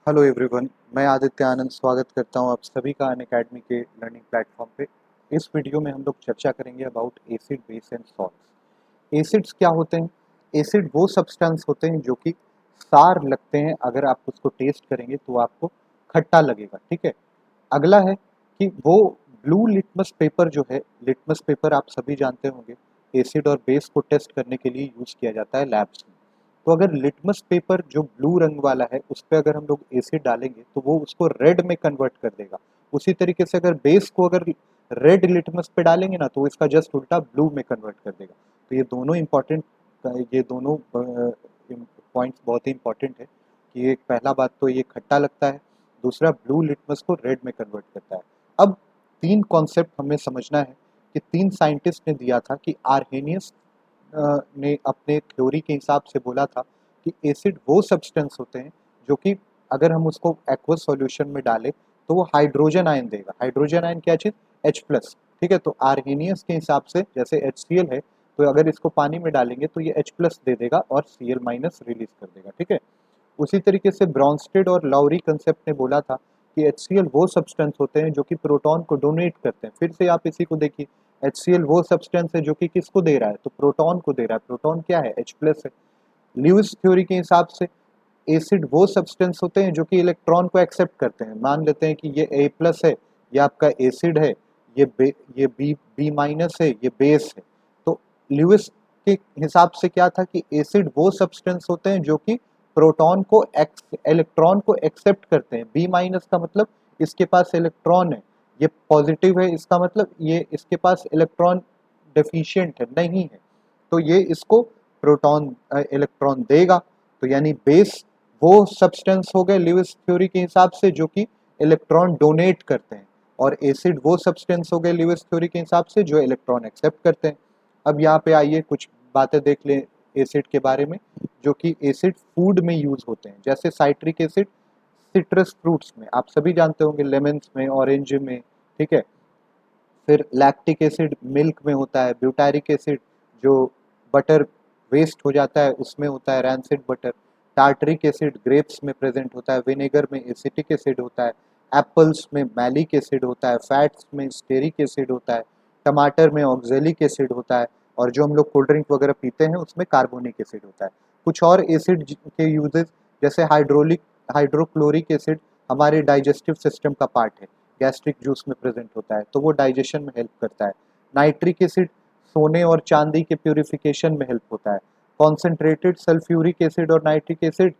Hello everyone, मैं आदित्य आनंद स्वागत करता हूं आप सभी का अनअकैडमी के लर्निंग प्लेटफॉर्म पे। इस वीडियो में हम लोग चर्चा करेंगे about acid base and salts. Acids क्या होते हैं? एसिड वो सब्सटेंस होते हैं जो कि सार लगते हैं, अगर आप उसको टेस्ट करेंगे तो आपको खट्टा लगेगा। ठीक है। अगला है कि वो ब्लू लिटमस पेपर जो है, लिटमस पेपर आप सभी जानते होंगे, एसिड और बेस को टेस्ट करने के लिए यूज किया जाता है लैब्स में। तो अगर लिटमस पेपर जो ब्लू रंग वाला है उस पर अगर हम लोग एसिड डालेंगे तो वो उसको रेड में कन्वर्ट कर देगा। उसी तरीके से अगर बेस को अगर रेड लिटमस पे डालेंगे ना तो वो इसका जस्ट उल्टा ब्लू में कन्वर्ट कर देगा। तो ये दोनों पॉइंट्स बहुत ही इंपॉर्टेंट है कि एक पहला बात तो ये खट्टा लगता है, दूसरा ब्लू लिटमस को रेड में कन्वर्ट करता है। अब तीन कॉन्सेप्ट हमें समझना है कि तीन साइंटिस्ट ने दिया था कि आर्हेनियस ने अपने थ्योरी के हिसाब से बोला था कि एसिड वो सब्सटेंस होते हैं जो कि अगर हम उसको एक्वस सॉल्यूशन में डालें तो वो हाइड्रोजन आयन देगा। हाइड्रोजन आयन क्या चीज़? H+। ठीक है। तो आर्हेनियस के हिसाब से जैसे HCl है, तो अगर इसको पानी में डालेंगे तो ये H+ दे देगा और Cl- रिलीज कर देगा। ठीक है। उसी तरीके से ब्रॉन्स्टेड और लाउरी कंसेप्ट ने बोला था कि HCl वो सब्सटेंस होते हैं जो कि प्रोटॉन को डोनेट करते हैं। फिर से आप इसी को देखिए, HCl वो सब्सटेंस है जो कि किसको दे रहा है? तो प्रोटॉन को दे रहा है। प्रोटॉन क्या है? H+ है। ल्यूइस थ्योरी के हिसाब से एसिड वो सब्सटेंस होते हैं जो कि इलेक्ट्रॉन को एक्सेप्ट करते हैं। मान लेते हैं कि ये A+ है, ये आपका एसिड है, ये B- है, ये बेस है। तो ल्यूइस के हिसाब से क्या था कि एसिड वो सब्सटेंस होते हैं जो कि इलेक्ट्रॉन को एक्सेप्ट करते हैं। B- का मतलब इसके पास इलेक्ट्रॉन है, ये पॉजिटिव है, इसका मतलब ये इसके पास इलेक्ट्रॉन डेफिशिएंट है, नहीं है, तो ये इसको प्रोटॉन इलेक्ट्रॉन देगा। तो यानी बेस वो सब्सटेंस हो गए ल्यूइस थ्योरी के हिसाब से जो कि इलेक्ट्रॉन डोनेट करते हैं, और एसिड वो सब्सटेंस हो गए ल्यूइस थ्योरी के हिसाब से जो इलेक्ट्रॉन एक्सेप्ट करते हैं। अब यहाँ पे आइए कुछ बातें देख लें एसिड के बारे में, जो कि एसिड फूड में यूज होते हैं। जैसे साइट्रिक एसिड सिट्रस फ्रूट्स में, आप सभी जानते होंगे, लेमन्स में, ऑरेंज में। ठीक है। फिर लैक्टिक एसिड मिल्क में होता है। ब्यूटारिक एसिड जो बटर वेस्ट हो जाता है उसमें होता है, rancid butter. Tartaric acid grapes में प्रेजेंट होता है। विनेगर में एसिटिक एसिड होता है। एप्पल्स में मैलिक एसिड होता है। फैट्स में स्टेरिक एसिड होता है। टमाटर में ऑक्जेलिक एसिड होता है। और जो हम लोग कोल्ड ड्रिंक वगैरह पीते हैं उसमें कार्बोनिक एसिड होता है। कुछ और एसिड के यूजेस, जैसे हाइड्रोक्लोरिक एसिड हमारे डाइजेस्टिव सिस्टम का पार्ट है, गैस्ट्रिक जूस में प्रेजेंट होता है, तो वो डाइजेशन में हेल्प करता है। नाइट्रिक एसिड सोने और चांदी के प्यूरिफिकेशन में हेल्प होता है। कॉन्सेंट्रेटेड सल्फ्यूरिक एसिड और नाइट्रिक एसिड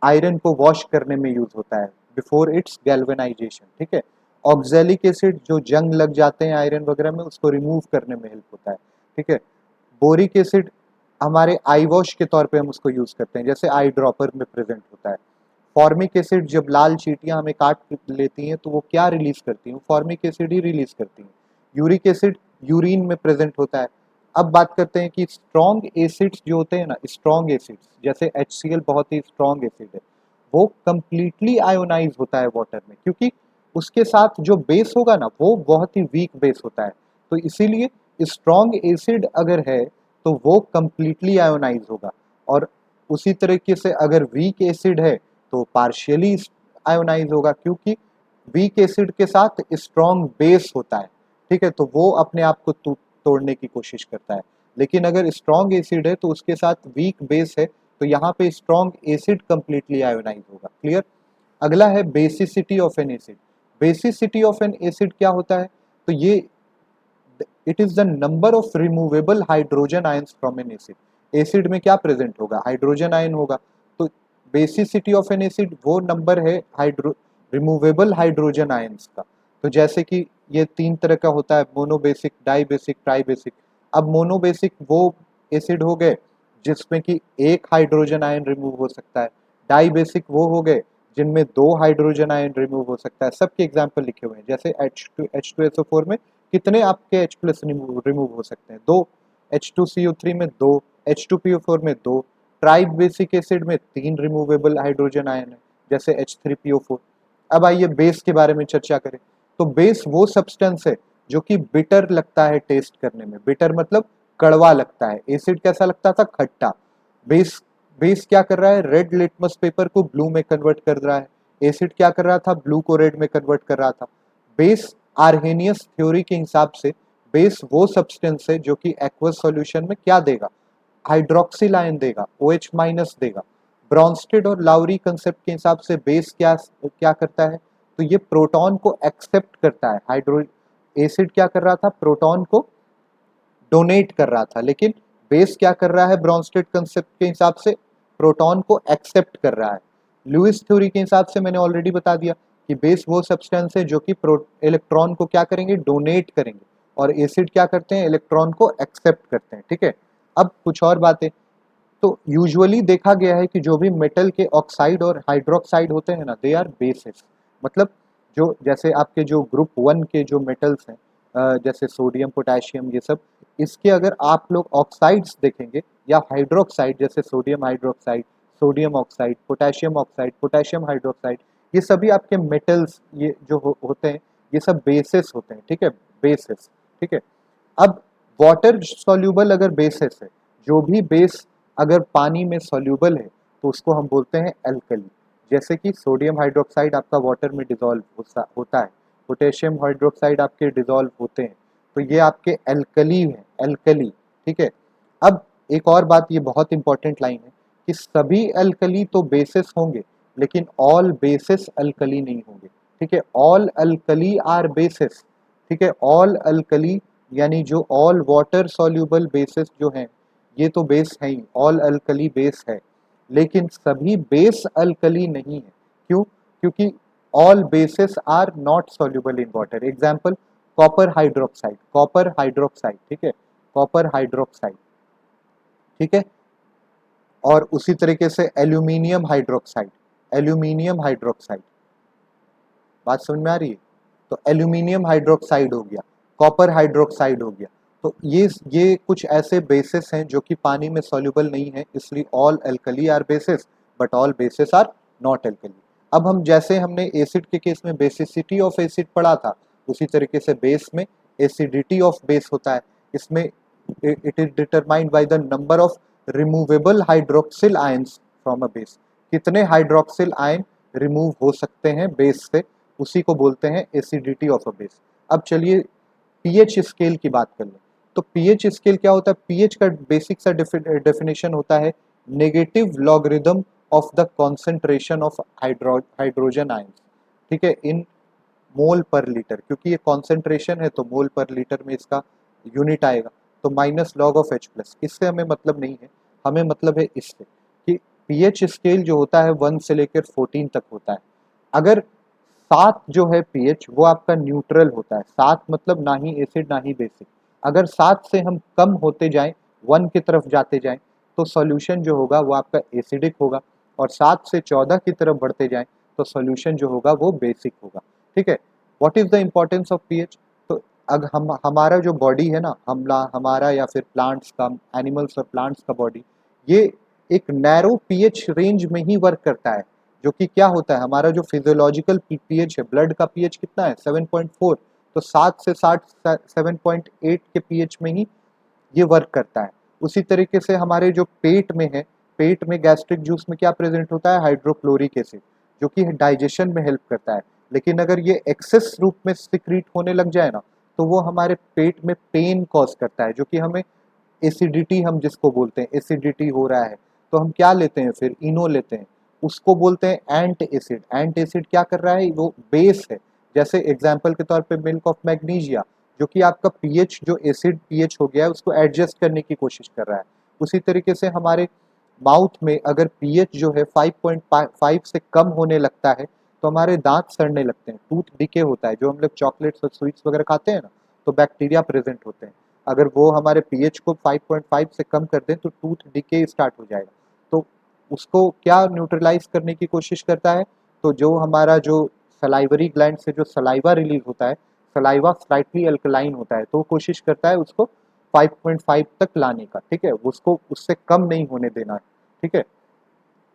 आयरन को वॉश करने में यूज होता है बिफोर इट्स गैल्वेनाइजेशन। ठीक है। ऑक्जेलिक एसिड जो जंग लग जाते हैं आयरन वगैरह में उसको रिमूव करने में हेल्प होता है। ठीक है। बोरिक एसिड हमारे आई वॉश के तौर पे हम उसको यूज करते हैं, जैसे आई ड्रॉपर में प्रेजेंट होता है। फॉर्मिक एसिड जब लाल चींटियां हमें काट लेती हैं तो वो क्या रिलीज करती हैं? फॉर्मिक एसिड ही रिलीज करती हैं। यूरिक एसिड यूरिन में प्रेजेंट होता है। अब बात करते हैं कि स्ट्रॉन्ग एसिड्स जो होते हैं ना, स्ट्रॉन्ग एसिड्स जैसे HCl बहुत ही स्ट्रॉन्ग एसिड है, वो कंप्लीटली आयोनाइज होता है वाटर में, क्योंकि उसके साथ जो बेस होगा ना वो बहुत ही वीक बेस होता है। तो इसीलिए स्ट्रॉन्ग एसिड अगर है तो वो कंप्लीटली आयोनाइज होगा, और उसी तरीके से अगर वीक एसिड है तो पार्शियली आयोनाइज होगा, क्योंकि वीक एसिड के साथ स्ट्रॉन्ग बेस होता है। ठीक है। तो वो अपने आप को तोड़ने की कोशिश करता है। लेकिन अगर स्ट्रॉन्ग एसिड है तो उसके साथ वीक बेस है, तो यहाँ पे स्ट्रॉन्ग एसिड कंप्लीटली आयोनाइज होगा। क्लियर? अगला है basicity of N acid. Basicity of N acid क्या होता है? तो ये it is the number of removable hydrogen ions from N acid. Acid में क्या प्रेजेंट होगा? हाइड्रोजन आयन होगा। तो बेसिसिटी ऑफ एन एसिड वो नंबर है हाइड्रो रिमूवेबल हाइड्रोजन आयंस का। तो जैसे कि ये तीन तरह का होता है, मोनोबेसिक, डाइबेसिक, ट्राइबेसिक। अब मोनोबेसिक वो एसिड हो गए जिसमें कि एक हाइड्रोजन आयन रिमूव हो सकता है। डाइबेसिक वो हो गए जिनमें दो हाइड्रोजन आयन रिमूव हो सकता है। सबके एग्जाम्पल लिखे हुए हैं, जैसे H2SO4 में कितने आपके H+ रिमूव हो सकते हैं? दो। H2CO3 में दो। H2PO4 में दो। ट्राइब बेसिक एसिड में तीन रिमूवेबल हाइड्रोजन आयन है, जैसे H3PO4। अब आइए बेस के बारे में चर्चा करें। तो बेस वो सब्सटेंस है जो कि बिटर लगता है टेस्ट करने में। बिटर मतलब कड़वा लगता है। एसिड कैसा लगता था? खट्टा। बेस बेस क्या कर रहा है? रेड लिटमस पेपर को ब्लू में कन्वर्ट कर रहा है। एसिड क्या कर रहा था, ब्लू को रेड में कन्वर्ट कर रहा था। बेस आर्हेनियस थ्योरी के हिसाब से बेस वो सब्सटेंस है जो कि एक्वस सॉल्यूशन में क्या देगा, हाइड्रोक्सिल आयन देगा, OH माइनस देगा। ब्रॉन्स्टेड और लाउरी कंसेप्ट के हिसाब से बेस क्या क्या करता है, तो ये प्रोटॉन को एक्सेप्ट करता है। हाइड्रो एसिड क्या कर रहा था, प्रोटॉन को डोनेट कर रहा था, लेकिन बेस क्या कर रहा है ब्रॉन्स्टेड कंसेप्ट के हिसाब से, प्रोटॉन को एक्सेप्ट कर रहा है। लुइस थ्योरी के हिसाब से मैंने ऑलरेडी बता दिया कि बेस वो सब्सटेंस है जो कि इलेक्ट्रॉन को क्या करेंगे, डोनेट करेंगे, और एसिड क्या करते हैं, इलेक्ट्रॉन को एक्सेप्ट करते हैं। ठीक है, अब कुछ और बातें। तो यूजुअली देखा गया है कि जो भी मेटल के ऑक्साइड और हाइड्रोक्साइड होते हैं ना, दे आर बेसिस। मतलब जो जैसे आपके जो ग्रुप 1 के जो मेटल्स हैं, जैसे सोडियम पोटेशियम ये सब, इसके अगर आप लोग ऑक्साइड्स देखेंगे या हाइड्रोक्साइड, जैसे sodium hydroxide, sodium oxide, potassium hydroxide, ये सभी आपके मेटल्स ये जो होते हैं, ये सब बेसिस होते हैं। ठीक है, बेसिस। ठीक है, अब वाटर सॉल्यूबल अगर बेसिस है, जो भी बेस अगर पानी में सॉल्यूबल है तो उसको हम बोलते हैं एल्कली। जैसे कि सोडियम हाइड्रोक्साइड आपका वाटर में डिजॉल्व होता है, पोटेशियम हाइड्रोक्साइड आपके डिजॉल्व होते हैं, तो ये आपके एल्कली हैं, एल्कली। ठीक है, अब एक और बात, ये बहुत इंपॉर्टेंट लाइन है कि सभी एल्कली तो बेसिस होंगे लेकिन ऑल बेसिस अल्कली नहीं होंगे। ठीक है, ऑल अल्कली आर बेसिस। ठीक है, ऑल अल्कली यानी जो ऑल वाटर सॉल्यूबल बेसिस जो हैं, ये तो बेस है ही, ऑल अल्कली बेस है, लेकिन सभी बेस अल्कली नहीं है। क्यों? क्योंकि all bases are not soluble in water. Example, copper hydroxide, copper hydroxide. ठीक है, कॉपर हाइड्रोक्साइड। ठीक है, और उसी तरीके से एल्यूमिनियम हाइड्रोक्साइड, एल्यूमिनियम हाइड्रोक्साइड। बात समझ में आ रही है? तो एल्यूमिनियम हाइड्रोक्साइड हो गया, कॉपर हाइड्रोक्साइड हो गया। तो ये कुछ ऐसे बेसिस हैं जो कि पानी में सॉल्यूबल नहीं है, इसलिए all alkali are bases but all bases are not alkali. अब हम जैसे हमने एसिड के केस में बेसिसिटी ऑफ एसिड पढ़ा था, उसी तरीके से बेस में एसिडिटी ऑफ बेस होता है। इसमें it is determined by the number of removable hydroxyl ions from a base. कितने हाइड्रोक्सिल आयन रिमूव हो सकते हैं बेस से, उसी को बोलते हैं एसिडिटी ऑफ अ बेस। अब चलिए पीएच स्केल की बात कर लें। तो पीएच स्केल क्या होता है? पीएच का बेसिक सा डेफिनेशन होता है negative logarithm of the concentration of hydrogen ions. ठीक है, इन मोल पर लीटर, क्योंकि ये कॉन्सेंट्रेशन है तो मोल पर लीटर में इसका यूनिट आएगा, तो minus log of H plus. इससे हमें मतलब नहीं है, हमें मतलब है इससे कि पीएच स्केल जो होता है 1 से लेकर 14 तक होता है। अगर 7 जो है पीएच, वो आपका न्यूट्रल होता है। 7 मतलब ना ही एसिड ना ही बेसिक। अगर 7 से हम कम होते जाएं, 1 की तरफ जाते जाएं, तो सॉल्यूशन जो होगा वो आपका एसिडिक होगा, और 7 से 14 की तरफ बढ़ते जाएं तो सॉल्यूशन जो होगा वो बेसिक होगा। ठीक है, what is the importance of pH? तो अगर हमारा जो बॉडी है ना, हमारा या फिर प्लांट्स का, एनिमल्स और प्लांट्स का बॉडी, ये एक नैरो पीएच रेंज में ही वर्क करता है। जो कि क्या होता है, हमारा जो फिजियोलॉजिकल पीएच है, ब्लड का पीएच कितना है, 7.4। तो 7 से 7.8 के पीएच में ही ये वर्क करता है। उसी तरीके से हमारे जो पेट में है, पेट में गैस्ट्रिक जूस में क्या प्रेजेंट होता है, हाइड्रोक्लोरिक एसिड, जो कि डाइजेशन में हेल्प करता है। लेकिन अगर ये एक्सेस रूप में सिक्रीट होने लग जाए ना, तो वो हमारे पेट में पेन कॉज करता है, जो कि हमें एसिडिटी, हम जिसको बोलते हैं एसिडिटी हो रहा है, तो हम क्या लेते हैं, फिर इनो लेते हैं, उसको बोलते हैं एंट एसिड। एंट एसिड क्या कर रहा है, वो बेस है। जैसे एग्जाम्पल के तौर पे मिल्क ऑफ मैग्नीशिया, जो कि आपका पीएच जो एसिड पीएच हो गया है उसको एडजस्ट करने की कोशिश कर रहा है। उसी तरीके से हमारे माउथ में अगर पीएच जो है 5.5 से कम होने लगता है तो हमारे दांत सड़ने लगते हैं, टूथ डिके होता है। जो हम लोग चॉकलेट्स और स्वीट्स वगैरह खाते हैं ना, तो बैक्टीरिया प्रेजेंट होते हैं, अगर वो हमारे पीएच को 5.5 से कम कर दें तो टूथ डिके स्टार्ट हो जाएगा। तो उसको क्या न्यूट्रलाइज करने की कोशिश करता है, तो जो हमारा जो सलाइवरी ग्लैंड से जो सलाइवा रिलीज होता है, सलाइवा स्लाइटली अल्कलाइन होता है, तो वो कोशिश करता है उसको 5.5 तक लाने का। ठीक है, उसको उससे कम नहीं होने देना है। ठीक है,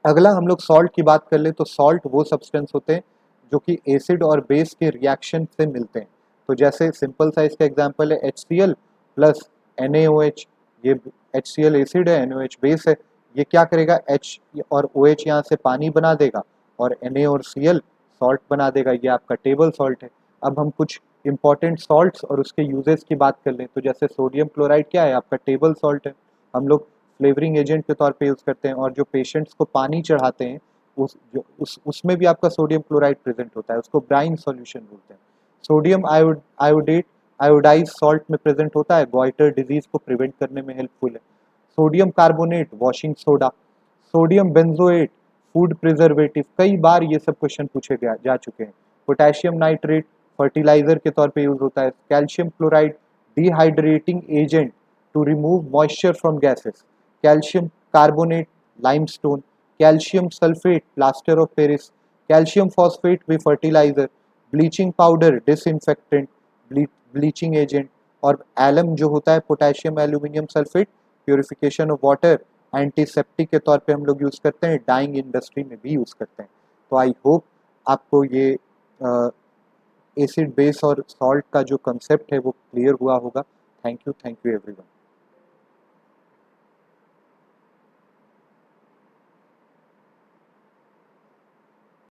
अगला हम लोग सॉल्ट की बात कर ले, तो सॉल्ट वो सब्सटेंस होते हैं जो कि एसिड और बेस के रिएक्शन से मिलते हैं। तो जैसे सिंपल सा इसका एग्जांपल है HCl प्लस NaOH। ये HCl एसिड है, NaOH बेस है। ये क्या करेगा, H और OH यहाँ से पानी बना देगा, और Na और Cl सॉल्ट बना देगा, ये आपका टेबल सॉल्ट है। अब हम कुछ इंपॉर्टेंट सॉल्ट्स और उसके यूजेस की बात कर लें तो जैसे सोडियम क्लोराइड क्या है, आपका टेबल सॉल्ट है, हम लोग फ्लेवरिंग एजेंट के तौर पे यूज़ करते हैं। और जो पेशेंट्स को पानी चढ़ाते हैं उसमें भी आपका सोडियम क्लोराइड प्रेजेंट होता है, उसको ब्राइन सॉल्यूशन बोलते हैं। सोडियम आयोडेट आयोडाइज सॉल्ट में प्रेजेंट होता है, गॉइटर डिजीज को प्रिवेंट करने में हेल्पफुल है। Sodium carbonate washing soda, sodium benzoate food preservative, कई बार ये सब क्वेश्चन पूछे जा चुके हैं। पोटेशियम नाइट्रेट फर्टिलाइजर के तौर पे यूज होता है। Calcium chloride dehydrating agent to remove moisture from gases. Calcium carbonate limestone, calcium sulphate plaster of Paris, calcium phosphate भी fertilizer, bleaching powder disinfectant bleaching agent, और एलम जो होता है potassium aluminium sulphate purification of water antiseptic के तौर पे हम लोग यूज़ करते हैं, डाइंग इंडस्ट्री में भी यूज़ करते हैं। तो आई होप आपको ये एसिड बेस और सॉल्ट का जो कंसेप्ट है वो क्लियर हुआ होगा। Thank you everyone.